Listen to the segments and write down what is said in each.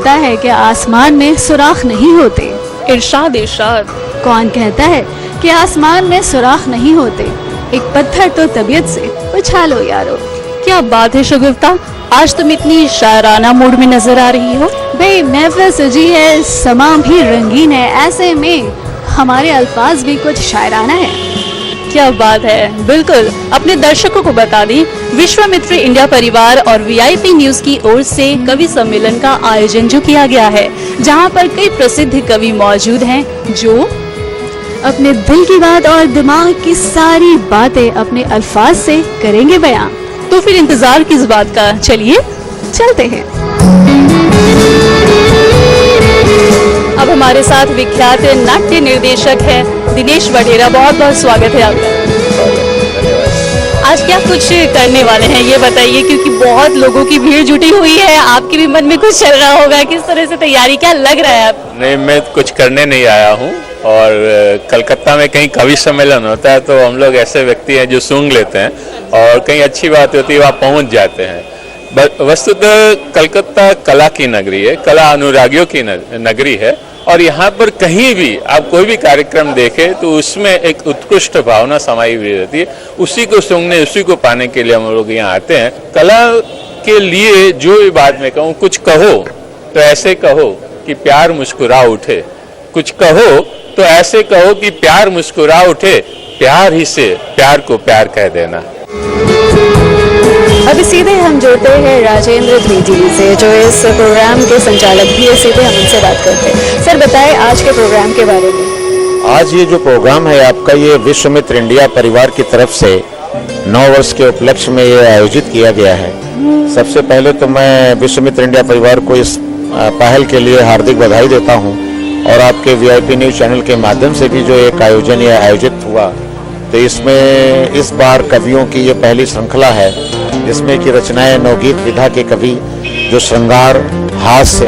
कहता है कि आसमान में सुराख नहीं होते? इरशाद इरशाद। कौन कहता है कि आसमान में सुराख नहीं होते? एक पत्थर तो तबीयत से उछालो यारो। क्या बात है शगुफ्ता, आज तुम इतनी शायराना मूड में नजर आ रही हो। भाई महफिल सजी है, समा भी रंगीन है, ऐसे में हमारे अल्फाज भी कुछ शायराना है। क्या बात है, बिल्कुल। अपने दर्शकों को बता दें, विश्वामित्र इंडिया परिवार और वीआईपी न्यूज की ओर से कवि सम्मेलन का आयोजन जो किया गया है, जहां पर कई प्रसिद्ध कवि मौजूद हैं जो अपने दिल की बात और दिमाग की सारी बातें अपने अल्फाज से करेंगे बयां। तो फिर इंतजार किस बात का, चलिए चलते हैं। अब हमारे साथ विख्यात नाट्य निर्देशक है दिनेश वडेरा, बहुत बहुत स्वागत है आपका। आज क्या कुछ करने वाले हैं ये बताइए, क्योंकि बहुत लोगों की भीड़ जुटी हुई है, आपके भी मन में कुछ चल रहा होगा, किस तरह से तैयारी, क्या लग रहा है आप? नहीं, मैं कुछ करने नहीं आया हूँ, और कलकत्ता में कहीं कवि सम्मेलन होता है तो हम लोग ऐसे व्यक्ति हैं जो सूंघ लेते हैं, और कहीं अच्छी बात होती है वहाँ पहुँच जाते हैं। वस्तुतः कलकत्ता कला की नगरी है, कला अनुरागियों की नगरी है, और यहाँ पर कहीं भी आप कोई भी कार्यक्रम देखें तो उसमें एक उत्कृष्ट भावना समाई हुई रहती है। उसी को सूंघने, उसी को पाने के लिए हम लोग यहाँ आते हैं। कला के लिए जो भी बात मैं कहूँ, कुछ कहो तो ऐसे कहो कि प्यार मुस्कुरा उठे, कुछ कहो तो ऐसे कहो कि प्यार मुस्कुरा उठे, प्यार ही से प्यार को प्यार कह देना। अभी सीधे हम जुड़ते हैं राजेंद्र द्विवेदी से, जो इस प्रोग्राम के संचालक भी है। सीधे हम उनसे बात करते हैं। सर बताएं आज के प्रोग्राम के बारे में। आज ये जो प्रोग्राम है आपका, ये विश्वामित्र इंडिया परिवार की तरफ से 9 वर्ष के उपलक्ष्य में ये आयोजित किया गया है। सबसे पहले तो मैं विश्वामित्र इंडिया परिवार को इस पहल के लिए हार्दिक बधाई देता हूँ, और आपके वीआईपी न्यूज चैनल के माध्यम से भी जो एक आयोजन ये आयोजित हुआ, तो इसमें इस बार कवियों की ये पहली श्रृंखला है, जिसमें कि रचनाएं नवगीत विधा के कवि जो श्रृंगार, हास्य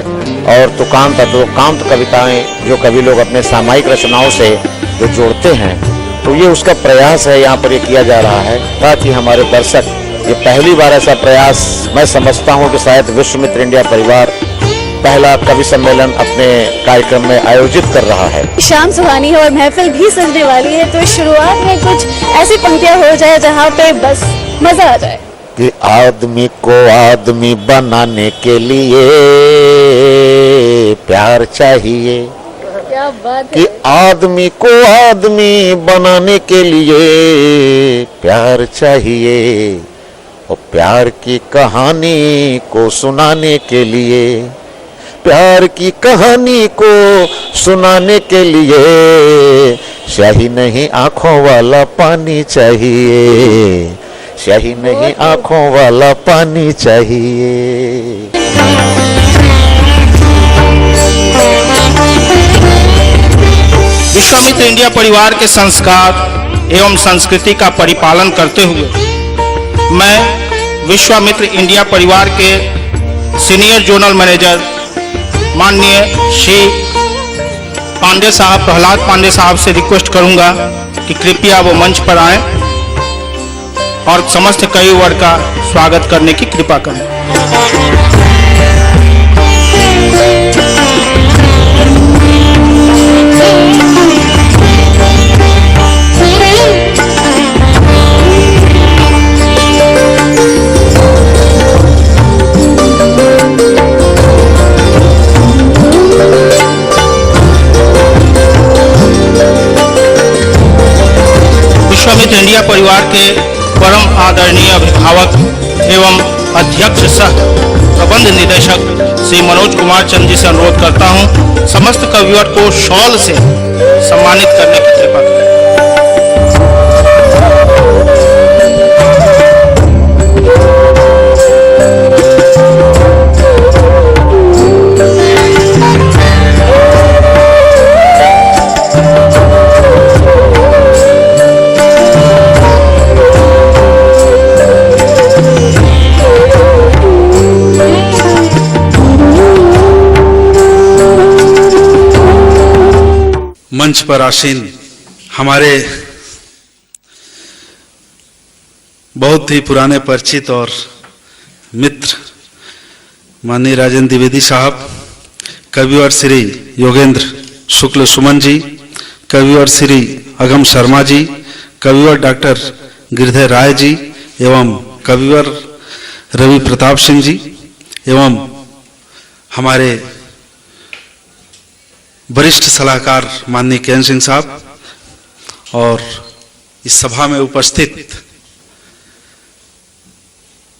और तुकांत कविताएं जो कवि लोग अपने सामायिक रचनाओं से जो जोड़ते हैं, तो ये उसका प्रयास है, यहाँ पर ये किया जा रहा है ताकि हमारे दर्शक, ये पहली बार ऐसा प्रयास मैं समझता हूँ कि शायद विश्वामित्र इंडिया परिवार पहला कवि सम्मेलन अपने कार्यक्रम में आयोजित कर रहा है। शाम सुहानी है और महफिल भी सजने वाली है, तो शुरुआत में कुछ ऐसी पंक्तियां हो जाए जहाँ पे बस मजा आ जाए। कि आदमी को आदमी बनाने के लिए प्यार चाहिए। क्या बात है। कि आदमी को आदमी बनाने के लिए प्यार चाहिए, और प्यार की कहानी को सुनाने के लिए, प्यार की कहानी को सुनाने के लिए स्याही नहीं आंखों वाला पानी चाहिए, स्याही नहीं आंखों वाला पानी चाहिए। विश्वामित्र इंडिया परिवार के संस्कार एवं संस्कृति का परिपालन करते हुए मैं विश्वामित्र इंडिया परिवार के सीनियर जोनल मैनेजर माननीय श्री पांडे साहब, प्रहलाद पांडे साहब से रिक्वेस्ट करूंगा कि कृपया वो मंच पर आएं और समस्त कवि वर्ग का स्वागत करने की कृपा करें। विश्वामित्र इंडिया परिवार के परम आदरणीय अभिभावक एवं अध्यक्ष सह प्रबंध निदेशक श्री मनोज कुमार चंद जी से अनुरोध करता हूं, समस्त कवियों को शॉल से सम्मानित करने की कृपा करें। मंच पर आसीन हमारे बहुत ही पुराने परिचित और मित्र माननीय राजेंद्र द्विवेदी साहब, कविवर श्री योगेंद्र शुक्ल सुमन जी, कविवर श्री अगम शर्मा जी, कविवर डॉक्टर गिरधर राय जी एवं कविवर रवि प्रताप सिंह जी एवं हमारे वरिष्ठ सलाहकार माननीय केएन सिंह साहब और इस सभा में उपस्थित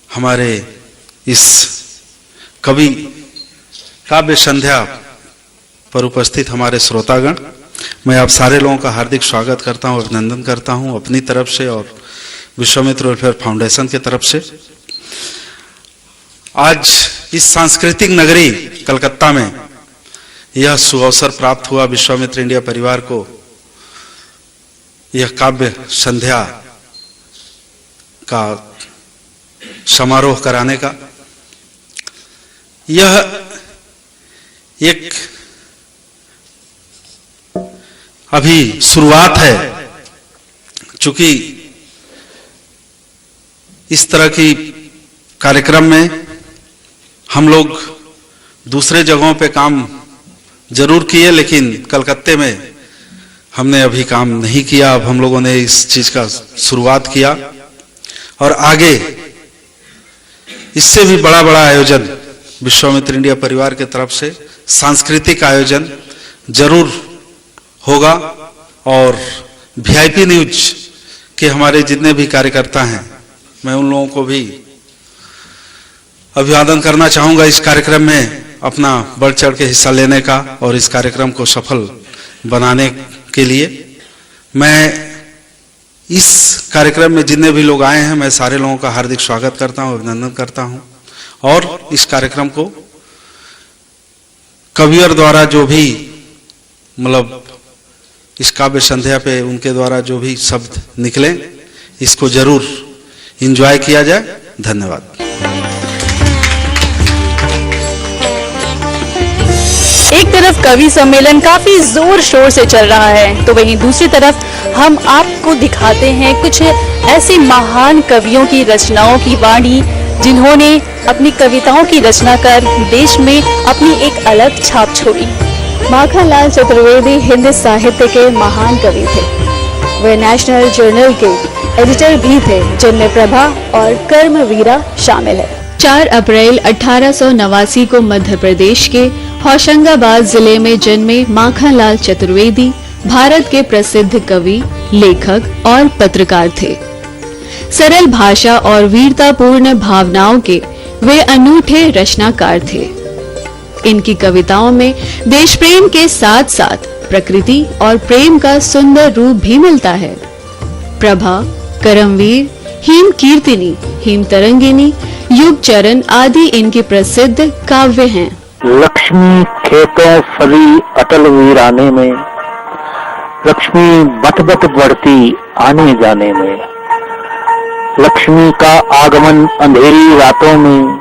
हमारे इस कवि काव्य संध्या पर उपस्थित हमारे श्रोतागण, मैं आप सारे लोगों का हार्दिक स्वागत करता हूं, अभिनंदन करता हूं अपनी तरफ से और विश्वामित्र वेलफेयर फाउंडेशन के तरफ से। आज इस सांस्कृतिक नगरी कलकत्ता में यह सुअवसर प्राप्त हुआ विश्वामित्र इंडिया परिवार को यह काव्य संध्या का समारोह कराने का। यह एक अभी शुरुआत है, चूंकि इस तरह की कार्यक्रम में हम लोग दूसरे जगहों पे काम जरूर किए, लेकिन कलकत्ते में हमने अभी काम नहीं किया। अब हम लोगों ने इस चीज का शुरुआत किया और आगे इससे भी बड़ा बड़ा आयोजन विश्वामित्र इंडिया परिवार के तरफ से सांस्कृतिक आयोजन जरूर होगा। और वीआईपी न्यूज के हमारे जितने भी कार्यकर्ता हैं, मैं उन लोगों को भी अभिवादन करना चाहूंगा इस कार्यक्रम में अपना बढ़ चढ़ के हिस्सा लेने का और इस कार्यक्रम को सफल बनाने के लिए। मैं इस कार्यक्रम में जितने भी लोग आए हैं, मैं सारे लोगों का हार्दिक स्वागत करता हूं, अभिनंदन करता हूं। और इस कार्यक्रम को कवियर द्वारा जो भी मतलब इस काव्य संध्या पे उनके द्वारा जो भी शब्द निकले, इसको जरूर एंजॉय किया जाए। धन्यवाद। एक तरफ कवि सम्मेलन काफी जोर शोर से चल रहा है, तो वहीं दूसरी तरफ हम आपको दिखाते हैं कुछ ऐसे महान कवियों की रचनाओं की वाणी जिन्होंने अपनी कविताओं की रचना कर देश में अपनी एक अलग छाप छोड़ी। माखनलाल चतुर्वेदी हिंदी साहित्य के महान कवि थे। वे नेशनल जर्नल के एडिटर भी थे, जिनमें प्रभा और कर्मवीरा शामिल है। 4 अप्रैल 1889 को मध्य प्रदेश के होशंगाबाद जिले में जन्मे माखनलाल चतुर्वेदी भारत के प्रसिद्ध कवि, लेखक और पत्रकार थे। सरल भाषा और वीरतापूर्ण भावनाओं के वे अनूठे रचनाकार थे। इनकी कविताओं में देश प्रेम के साथ साथ प्रकृति और प्रेम का सुंदर रूप भी मिलता है। प्रभा, करमवीर, हिम कीर्तिनी, हिम तरंगिनी, युग चरण आदि इनके प्रसिद्ध काव्य हैं। लक्ष्मी खेतों फली अटल वीराने में, लक्ष्मी बट बट बढ़ती आने जाने में, लक्ष्मी का आगमन अंधेरी रातों में,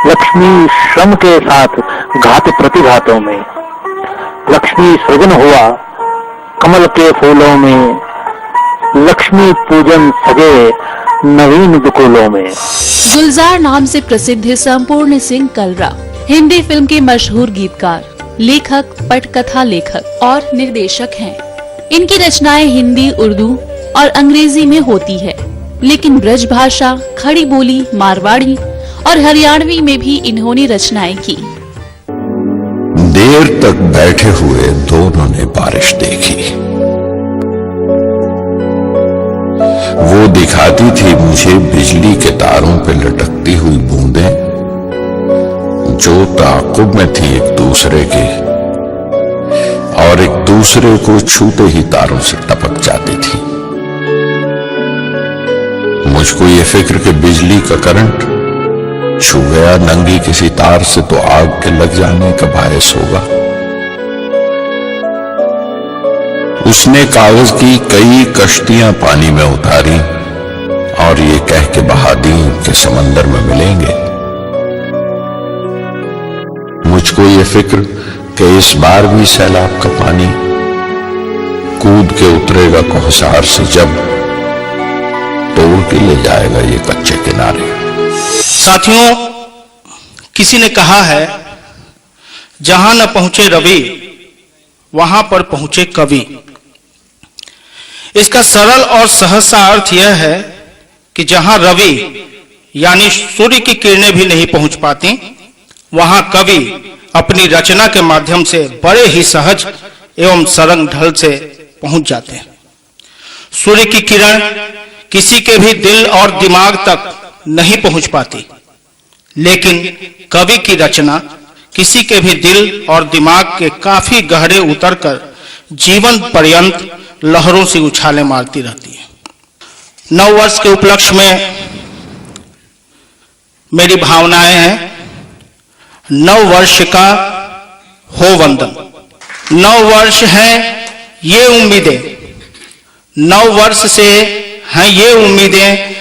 लक्ष्मी श्रम के साथ घात प्रतिघातों में, लक्ष्मी सृजन हुआ कमल के फूलों में, लक्ष्मी पूजन सजे नवीन दुकुलों में। गुलजार नाम से प्रसिद्ध संपूर्ण सिंह कलरा हिंदी फिल्म के मशहूर गीतकार, लेखक, पटकथा लेखक और निर्देशक हैं। इनकी रचनाएं हिंदी, उर्दू और अंग्रेजी में होती है, लेकिन ब्रज भाषा, खड़ी बोली, मारवाड़ी और हरियाणवी में भी इन्होंने रचनाएं की। देर तक बैठे हुए दोनों ने बारिश देखी। वो दिखाती थी मुझे बिजली के तारों पे लटकती हुई बूंदें, जो ताक़ुब में थी एक दूसरे के और एक दूसरे को छूते ही तारों से टपक जाती थी। मुझको ये फिक्र कि बिजली का करंट छू गया नंगी किसी तार से तो आग के लग जाने का बायस होगा। उसने कागज की कई कश्तियां पानी में उतारी और ये कह के बहा दी कि समंदर में मिलेंगे। मुझको ये फिक्र कि इस बार भी सैलाब का पानी कूद के उतरेगा कोहसार से, जब तोड़ के ले जाएगा ये कच्चे किनारे। साथियों, किसी ने कहा है जहां न पहुंचे रवि वहां पर पहुंचे कवि। इसका सरल और सहज सा अर्थ यह है कि जहां रवि यानी सूर्य की किरणें भी नहीं पहुंच पाती, वहां कवि अपनी रचना के माध्यम से बड़े ही सहज एवं सरल ढंग से पहुंच जाते हैं। सूर्य की किरण किसी के भी दिल और दिमाग तक नहीं पहुंच पाती, लेकिन कवि की रचना किसी के भी दिल और दिमाग के काफी गहरे उतरकर जीवन पर्यंत लहरों से उछाले मारती रहती है। 9 वर्ष के उपलक्ष्य में मेरी भावनाएं हैं। 9 वर्ष का हो वंदन। 9 वर्ष हैं ये उम्मीदें, 9 वर्ष से हैं ये उम्मीदें,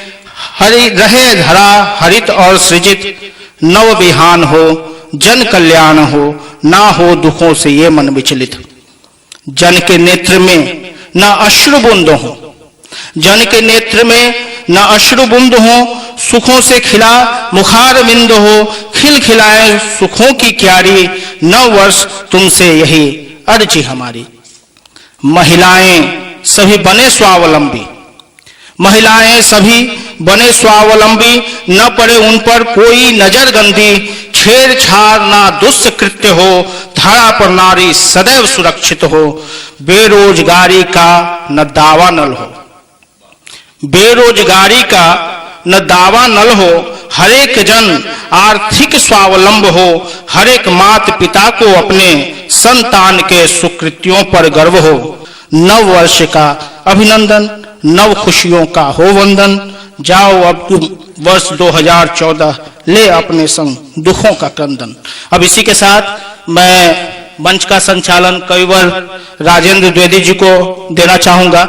हरि रहे धरा हरित और सृजित, नव विहान हो जन कल्याण हो, ना हो दुखों से ये मन विचलित। जन के नेत्र में न अश्रुबुंद हो, जन के नेत्र में न अश्रुबुंद हो, सुखों से खिला मुखार बिंद हो, खिल खिलाए सुखों की क्यारी, 9 वर्ष तुमसे यही अर्जी हमारी। महिलाएं सभी बने स्वावलंबी, महिलाएं सभी बने स्वावलंबी, न पड़े उन पर कोई नजर गंदी, छेड़छाड़ ना दुष्कृत्य हो, धरा पर नारी सदैव सुरक्षित हो, बेरोजगारी का न दावा नल हो, बेरोजगारी का न दावा नल हो, हरेक जन आर्थिक स्वावलंब हो, हरेक माता पिता को अपने संतान के सुकृत्यों पर गर्व हो। 9 वर्ष का अभिनंदन, 9 खुशियों का हो वंदन। जाओ अब तुम वर्ष 2014 ले अपने संग दुखों का क्रंदन। अब इसी के साथ मैं मंच का संचालन कविवर राजेंद्र द्विवेदी जी को देना चाहूंगा।